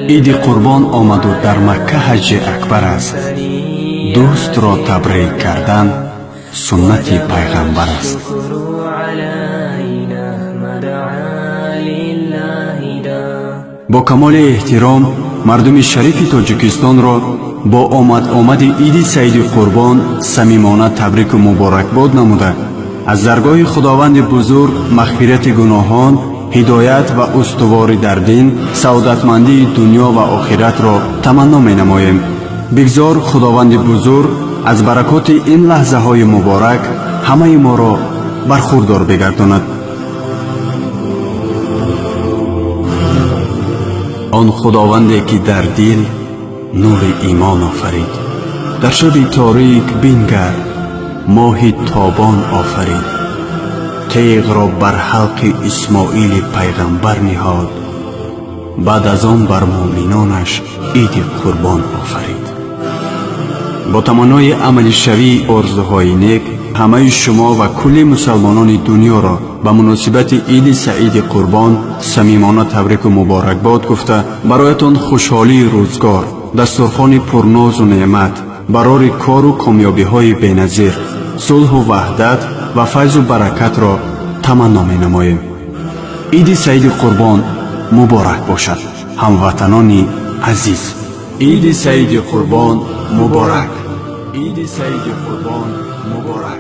عید قربان آمد و در مکه حج اکبر است. دوست را تبریک کردن سنت پیغمبر است. با کمال احترام مردم شریف تاجیکستان را با آمد عید سعید قربان صمیمانه تبریک و مبارکباد نموده از درگاه خداوند بزرگ مغفرت گناهان، هدایت و استواری در دین، سعادتمندی دنیا و آخرت را تمنا می نماییم. بگذار خداوند بزرگ از برکات این لحظه های مبارک همه ما را برخوردار بگرداند. آن خداوندی که در دل نور ایمان آفرید، در شب تاریک بنگر ماه تابان آفرید. تیغ را بر حلق اسماعیل پیغمبر نهاد، بعد از آن بر مومنانش عید قربان آفرید. با تمنای عمل شوی آرزوهای نیک همه شما و کل مسلمانان دنیا را به مناسبت عید سعید قربان صمیمانه تبریک و مبارکباد گفته برایتان خوشحالی روزگار، دسترخوان پرناز و نعمت، برای کار و کامیابی های بی‌نظیر، صلح و وحدت و فیض و برکت را تمنا می نماییم. عید سعید قربان مبارک باشد هموطنان عزیز. عید سعید قربان مبارک. عید سعید قربان مبارک.